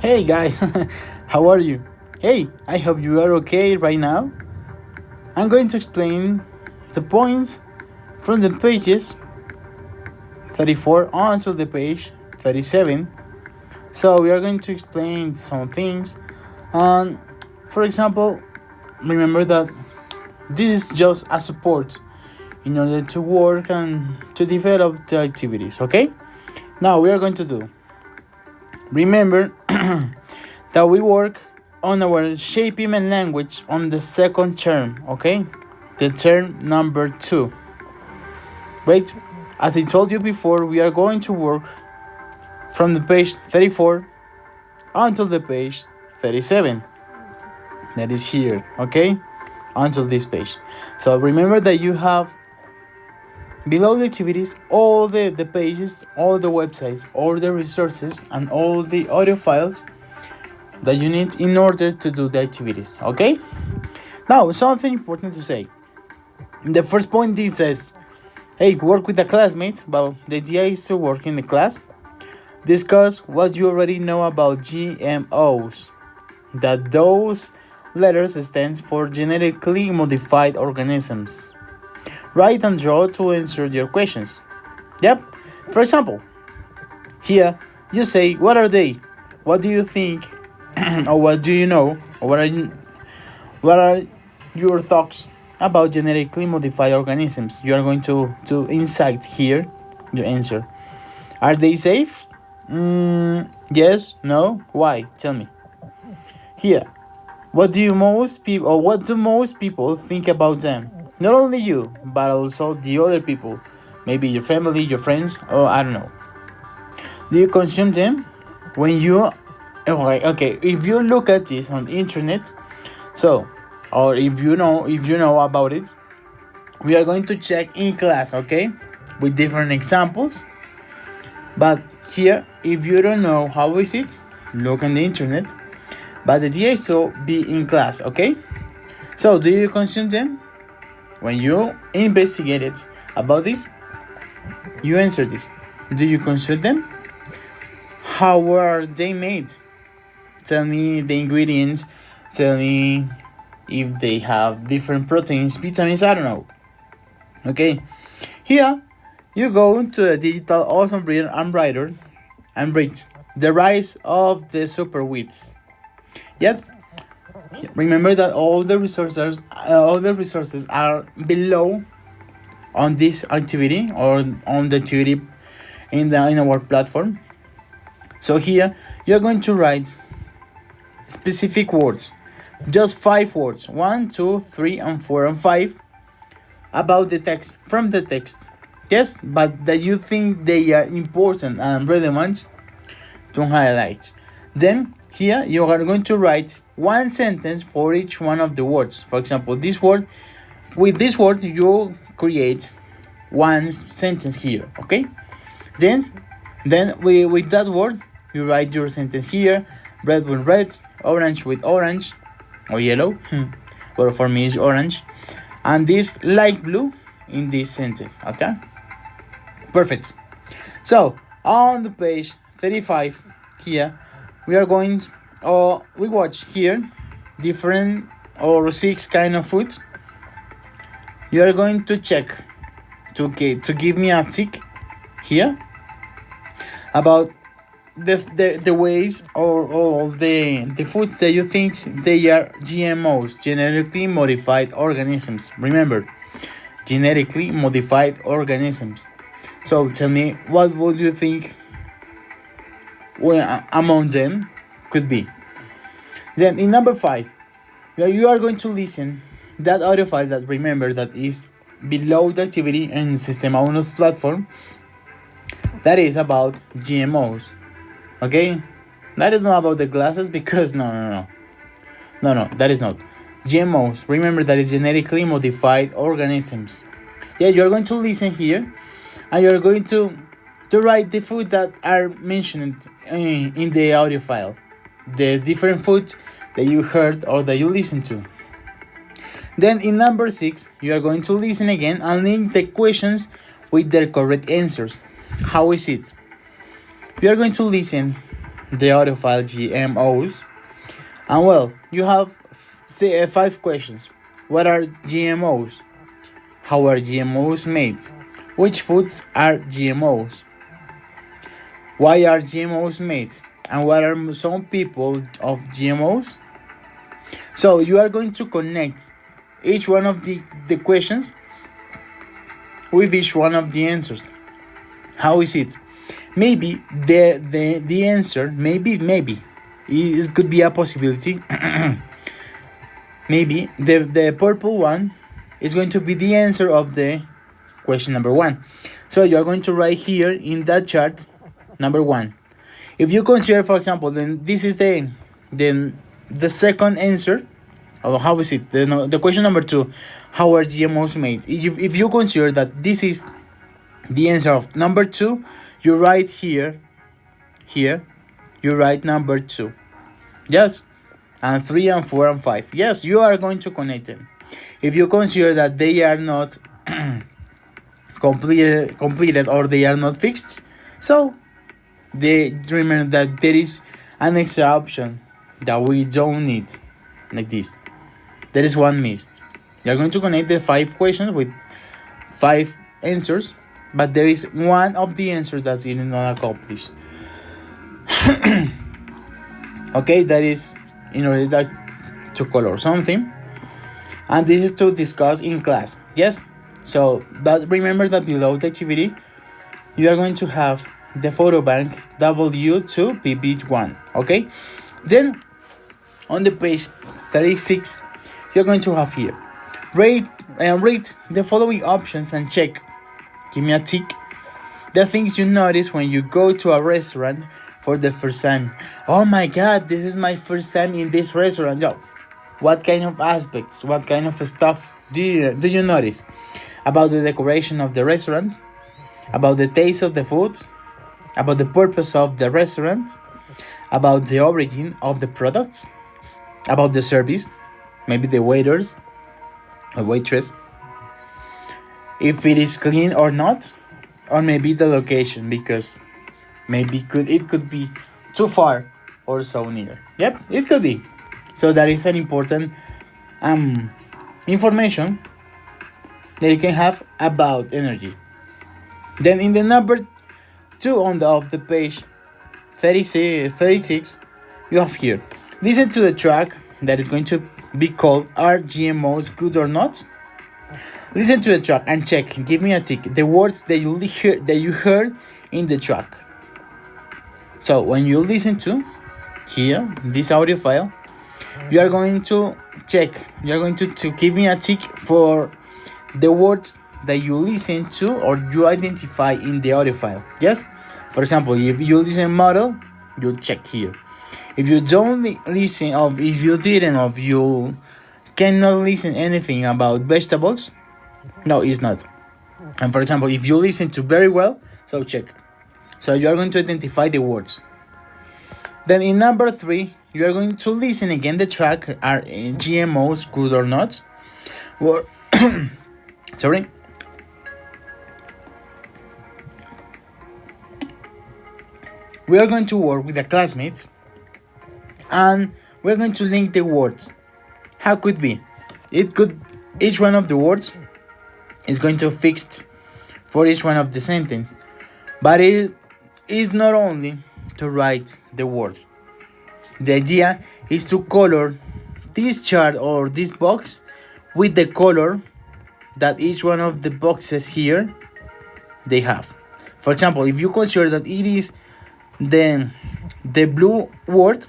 Hey guys, how are you? Hey, I hope you are okay right now. I'm going to explain the points from the pages 34 on to the page 37. So we are going to explain some things. And for example, remember that this is just a support in order to work and to develop the activities, okay? Now we are going to do. Remember that we work on our shaping and language on the second term, okay? The term number 2. Right? As I told you before, we are going to work from the page 34 until the page 37. That is here, okay? Until this page. So remember that you have below the activities all the pages, all the websites, all the resources, and all the audio files that you need in order to do the activities, okay? Now, something important to say. The first point it says, hey, work with a classmate. Well, the idea is to work in the class. Discuss what you already know about GMOs. That those letters stand for genetically modified organisms. Write and draw to answer your questions. Yep. For example, here you say, what are they? What do you think? Or what do you know? Or what are your thoughts about genetically modified organisms? You are going to insight here your answer. Are they safe? Yes, no, why? Tell me. Here, what do most people think about them? Not only you, but also the other people. Maybe your family, your friends, or I don't know. Do you consume them? When you okay, if you look at this on the internet, so or if you know about it, we are going to check in class, okay, with different examples. But here, if you don't know how is it, look on the internet. But the idea is to be in class, okay? So do you consume them? When you investigated about this, you answer this. Do you consume them? How are they made? Tell me the ingredients. Tell me if they have different proteins, vitamins, I don't know. Okay, here you go to the digital awesome reader and writer and read the rise of the superweeds. Yet, remember that all the resources are below on this activity or on the activity in our platform. So here you're going to write specific words, just 5 words, 1, 2, 3, and 4 and 5 about the text from the text. Yes, but that you think they are important and relevant to highlight. Then here you are going to write one sentence for each one of the words. For example, this word, with this word you create one sentence here, okay? Then with that word you write your sentence here, red with red, orange with orange, or yellow, but for me it's orange, and this light blue in this sentence, okay? Perfect. So on the page 35 here, we are going we watch here different or 6 kind of food. You are going to check to give me a tick here about the ways or the foods that you think they are GMOs, genetically modified organisms. Remember, genetically modified organisms. So tell me, what would you think among them could be? Then in number 5, you are going to listen that audio file that, remember, that is below the activity in Sistema Uno's platform, that is about GMOs. Okay, that is not about the glasses, because no, that is not GMOs. Remember, that is genetically modified organisms. Yeah, you're going to listen here, and you're going to write the food that are mentioned in the audio file, the different foods that you heard or that you listened to. Then in number 6, you are going to listen again and link the questions with their correct answers. How is it? You are going to listen the audiophile GMOs. And well, you have 5 questions. What are GMOs? How are GMOs made? Which foods are GMOs? Why are GMOs made? And what are some people of GMOs? So you are going to connect each one of the questions with each one of the answers. How is it? Maybe the answer, maybe it could be a possibility. Maybe the purple one is going to be the answer of the question number 1. So you are going to write here in that chart number 1. If you consider, for example, then this is the second answer. Or how is it? The question number 2, how are GMOs made? If you consider that this is the answer of number 2, you write here, you write number 2. Yes. And 3 and 4 and 5. Yes, you are going to connect them. If you consider that they are not completed or they are not fixed, so remember that there is an extra option that we don't need, like this. There is one missed. You are going to connect the 5 questions with 5 answers, but there is one of the answers that's not accomplished. Okay, that is in order to color something, and this is to discuss in class. Yes, so remember that below the activity you are going to have the photo bank W2PB1. Okay, then on the page 36 you're going to have here rate the following options and check, give me a tick, the things you notice when you go to a restaurant for the first time. Oh my god, this is my first time in this restaurant. Yo, what kind of aspects, what kind of stuff do you notice? About the decoration of the restaurant, about the taste of the food, about the purpose of the restaurant, about the origin of the products, about the service, maybe the waiters or waitress, if it is clean or not, or maybe the location, because maybe it could be too far or so near. Yep, it could be. So that is an important information that you can have about energy. Then in the number 2 of the page 36, you have here, listen to the track that is going to be called Are GMOs Good or Not? Listen to the track and check, give me a tick, the words that you heard in the track. So when you listen to here this audio file, you are going to check, you are going to give me a tick for the words that you listen to or you identify in the audio file. Yes, for example, if you listen model, you check here. If you don't listen, or if you didn't, or you cannot listen anything about vegetables, no, it's not. And for example, if you listen to very well, so check. So you are going to identify the words. Then in number 3, you are going to listen again the track, are GMOs good or not? Or sorry. We are going to work with a classmate and we're going to link the words. How could be? Each one of the words is going to fix for each one of the sentence, but it is not only to write the words. The idea is to color this chart or this box with the color that each one of the boxes here they have. For example, if you consider that it is the blue word,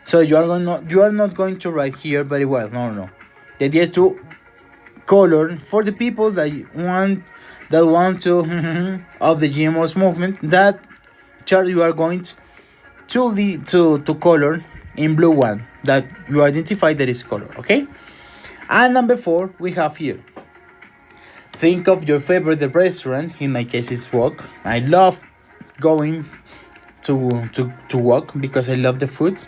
so you are not going to write here very well. No. The idea is to color for the people that want to of the GMOs movement. That chart you are going to color in blue one that you identify that is color. Okay. And number 4 we have here. Think of your favorite restaurant. In my case, it's Wok. I love going to Wok because I love the food.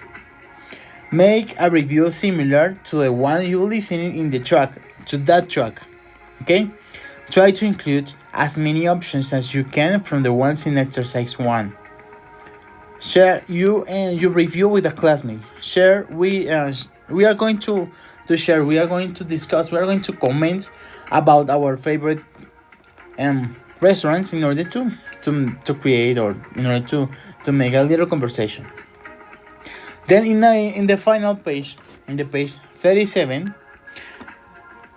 Make a review similar to the one you listening in the track, to that track. Okay? Try to include as many options as you can from the ones in exercise 1. Share you and you review with a classmate. Share we are going to share. We are going to discuss. We are going to comment about our favorite restaurants in order to create, or in order to make a little conversation. Then in the final page, in the page 37,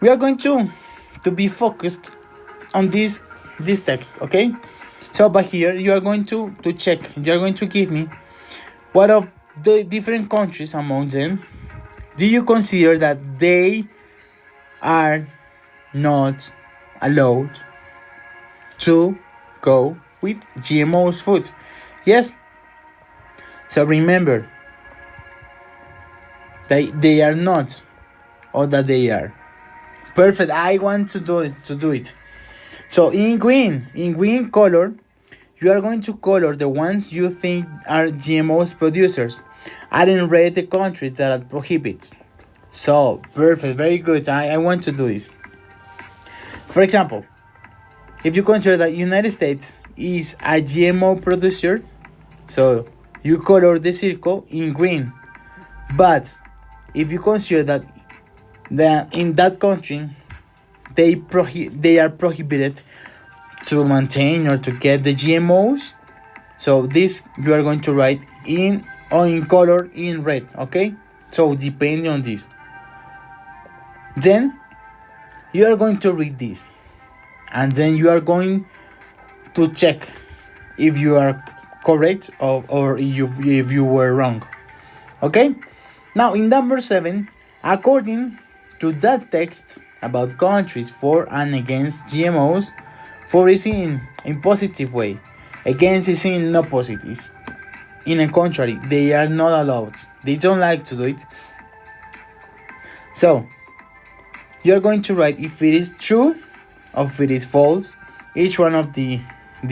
we are going to be focused on this text, okay? So by here you are going to check, you are going to give me what of the different countries among them do you consider that they are not allowed to go with GMO's food. Yes. So remember, they are not, or that they are. Perfect. I want to do it. So in green color, you are going to color the ones you think are GMO's producers, and in red the countries that are prohibits. So perfect, very good. I want to do this. For example, if you consider that United States is a GMO producer, so you color the circle in green. But if you consider that in that country they are prohibited to maintain or to get the GMOs, so this you are going to write in color in red, okay? So depending on this, then you are going to read this, and then you are going to check if you are correct or if you were wrong, okay? Now in number 7, according to that text about countries for and against GMOs, for is in positive way, against is in opposite, is in a contrary, they are not allowed, they don't like to do it. So you're going to write if it is true or if it is false, each one of the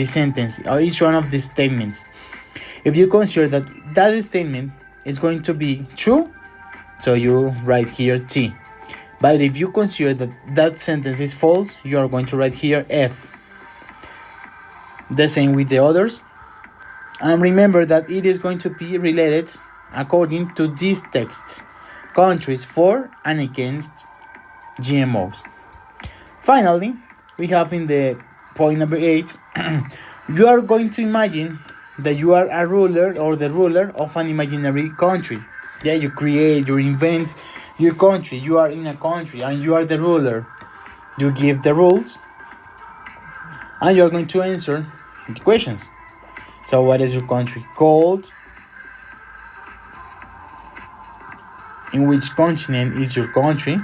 sentence or each one of the statements. If you consider that statement is going to be true, so you write here T. But if you consider that sentence is false, you are going to write here F. The same with the others. And remember that it is going to be related according to this text, countries for and against GMOs. Finally, we have in the point number 8, you are going to imagine that you are a ruler or the ruler of an imaginary country. Yeah, you create, you invent your country. You are in a country and you are the ruler. You give the rules and you are going to answer the questions. So what is your country called? In which continent is your country?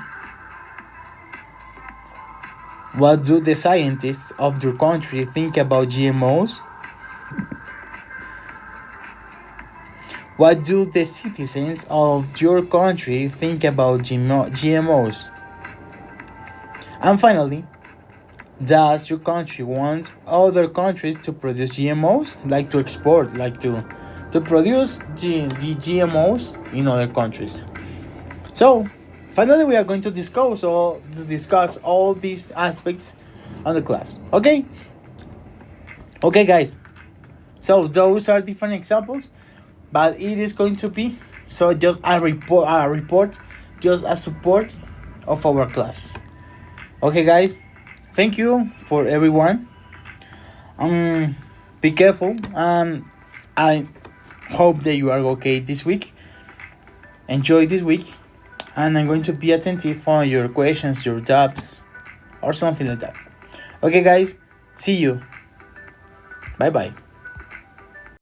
What do the scientists of your country think about GMOs? What do the citizens of your country think about GMOs? And finally, does your country want other countries to produce GMOs, like to export, like to produce the GMOs in other countries? So, finally, we are going to discuss all these aspects on the class. Okay, guys. So those are different examples, but it is going to be so just a report, just a support of our class. Okay, guys. Thank you for everyone. Be careful. I hope that you are okay this week. Enjoy this week, and I'm going to be attentive on your questions, your doubts, or something like that. Okay, guys. See you. Bye bye.